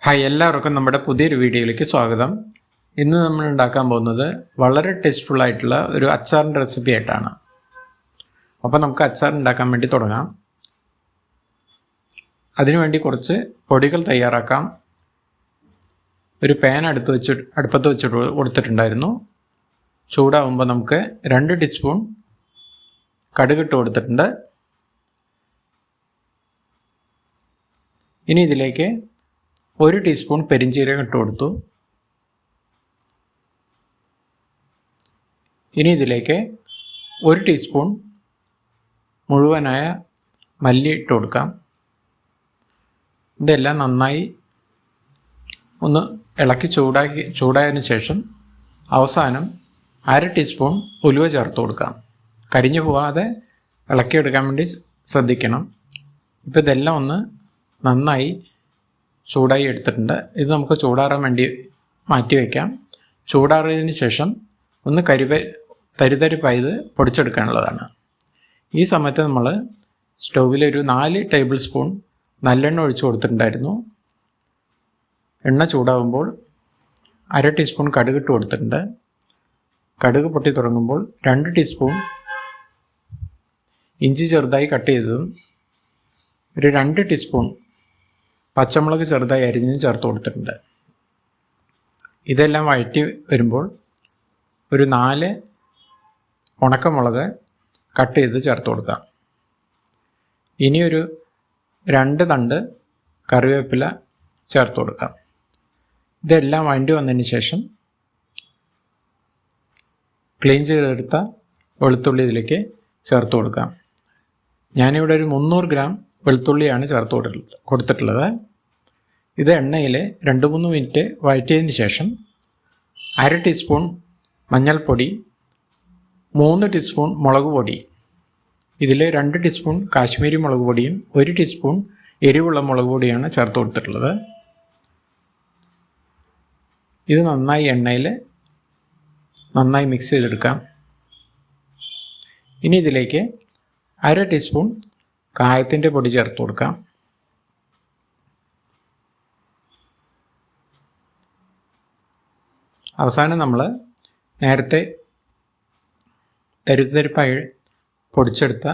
Hi, എല്ലാവർക്കും നമ്മുടെ പുതിയൊരു വീഡിയോയിലേക്ക് സ്വാഗതം. ഇന്ന് നമ്മൾ ഉണ്ടാക്കാൻ പോകുന്നത് വളരെ ടേസ്റ്റ്ഫുൾ ആയിട്ടുള്ള ഒരു അച്ചാറിൻ്റെ റെസിപ്പി ആയിട്ടാണ്. അപ്പോൾ നമുക്ക് അച്ചാർ ഉണ്ടാക്കാൻ വേണ്ടി തുടങ്ങാം. അതിനുവേണ്ടി കുറച്ച് പൊടികൾ തയ്യാറാക്കാം. ഒരു പാൻ അടുപ്പത്ത് വെച്ച് കൊടുത്തിട്ടുണ്ടായിരുന്നു. ചൂടാവുമ്പോൾ നമുക്ക് 2 ടീസ്പൂൺ കടുകിട്ട് കൊടുത്തിട്ടുണ്ട്. ഇനി ഇതിലേക്ക് 1 ടീസ്പൂൺ പെരിഞ്ജീരകം ഇട്ട് കൊടുത്തു. ഇനി ഇതിലേക്ക് 1 ടീസ്പൂൺ മുഴുവനായ മല്ലി ഇട്ട് കൊടുക്കാം. ഇതെല്ലാം നന്നായി ഒന്ന് ഇളക്കി ചൂടായതിന് ശേഷം അവസാനം 1/2 ടീസ്പൂൺ ഉലുവ ചേർത്ത് കൊടുക്കാം. കരിഞ്ഞു പോകാതെ ഇളക്കിയെടുക്കാൻ വേണ്ടി ശ്രദ്ധിക്കണം. ഇപ്പോൾ ഇതെല്ലാം ഒന്ന് നന്നായി ചൂടായി എടുത്തിട്ടുണ്ട്. ഇത് നമുക്ക് ചൂടാറാൻ വേണ്ടി മാറ്റി വയ്ക്കാം. ചൂടാറിയതിന് ശേഷം ഒന്ന് തരിതരിപ്പായത് പൊടിച്ചെടുക്കാനുള്ളതാണ്. ഈ സമയത്ത് നമ്മൾ സ്റ്റൗവിലൊരു 4 ടേബിൾ സ്പൂൺ നല്ലെണ്ണ ഒഴിച്ച് കൊടുത്തിട്ടുണ്ടായിരുന്നു. എണ്ണ ചൂടാകുമ്പോൾ 1/2 ടീസ്പൂൺ കടുകിട്ട് കൊടുത്തിട്ടുണ്ട്. കടുക് പൊട്ടി തുടങ്ങുമ്പോൾ 2 ടീസ്പൂൺ ഇഞ്ചി ചെറുതായി കട്ട് ചെയ്തതും ഒരു 2 ടീസ്പൂൺ പച്ചമുളക് ചെറുതായി അരിഞ്ഞ് ചേർത്ത് കൊടുത്തിട്ടുണ്ട്. ഇതെല്ലാം വഴറ്റി വരുമ്പോൾ ഒരു 4 ഉണക്കമുളക് കട്ട് ചെയ്ത് ചേർത്ത് കൊടുക്കാം. ഇനിയൊരു 2 തണ്ട് കറിവേപ്പില ചേർത്ത് കൊടുക്കാം. ഇതെല്ലാം വഴറ്റി വന്നതിന് ശേഷം ക്ലീൻ ചെയ്തെടുത്ത വെളുത്തുള്ളി ഇതിലേക്ക് ചേർത്ത് കൊടുക്കാം. ഞാനിവിടെ ഒരു 300 ഗ്രാം വെളുത്തുള്ളിയാണ് ചേർത്ത് കൊടുത്തിട്ടുള്ളത്. ഇത് എണ്ണയിൽ 2-3 മിനിറ്റ് വഴറ്റിയതിന് ശേഷം 1/2 ടീസ്പൂൺ മഞ്ഞൾപ്പൊടി, 3 ടീസ്പൂൺ മുളക് പൊടി, ഇതിൽ 2 ടീസ്പൂൺ കാശ്മീരി മുളക് പൊടിയും 1 ടീസ്പൂൺ എരിവുള്ള മുളക് പൊടിയാണ് ചേർത്ത് കൊടുത്തിട്ടുള്ളത്. ഇത് നന്നായി എണ്ണയിൽ മിക്സ് ചെയ്തെടുക്കാം. ഇനി ഇതിലേക്ക് 1/2 ടീസ്പൂൺ കായത്തിൻ്റെ പൊടി ചേർത്ത് കൊടുക്കാം. അവസാനം നമ്മൾ നേരത്തെ തരിപ്പായി പൊടിച്ചെടുത്ത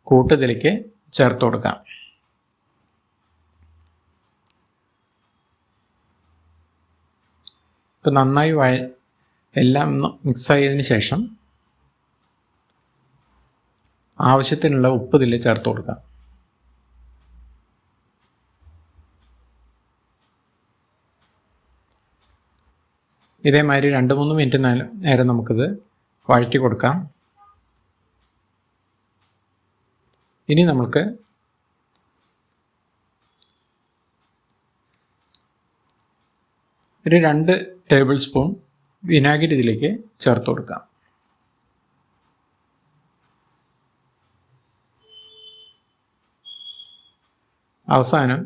കൂട്ട് ഇതിലേക്ക് ചേർത്ത് കൊടുക്കാം. ഇപ്പോൾ നന്നായി എല്ലാം മിക്സായതിന് ശേഷം ആവശ്യത്തിനുള്ള ഉപ്പ് ഇതിൽ ചേർത്ത് കൊടുക്കാം. ഇതേമാതിരി 2-3 മിനിറ്റ് നേരം നമുക്കിത് വഴറ്റി കൊടുക്കാം. ഇനി നമുക്ക് ഒരു 2 ടേബിൾ സ്പൂൺ വിനാഗിരി ഇതിലേക്ക് ചേർത്ത് കൊടുക്കാം. അവസാനം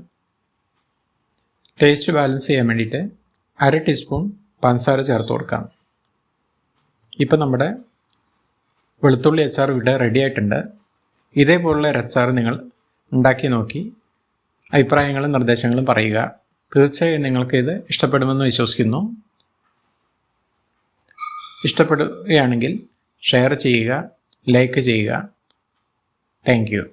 ടേസ്റ്റ് ബാലൻസ് ചെയ്യാൻ വേണ്ടിയിട്ട് 1/2 ടീസ്പൂൺ പഞ്ചസാര ചേർത്ത് കൊടുക്കാം. ഇപ്പം നമ്മുടെ വെളുത്തുള്ളി അച്ചാർ ഇവിടെ റെഡി ആയിട്ടുണ്ട്. ഇതേപോലുള്ള ഒരു അച്ചാർ നിങ്ങൾ ഉണ്ടാക്കി നോക്കി അഭിപ്രായങ്ങളും നിർദ്ദേശങ്ങളും പറയുക. തീർച്ചയായും നിങ്ങൾക്ക് ഇത് ഇഷ്ടപ്പെടുമെന്ന് വിശ്വസിക്കുന്നു. ഇഷ്ടപ്പെടുകയാണെങ്കിൽ ഷെയർ ചെയ്യുക, ലൈക്ക് ചെയ്യുക. Thank you.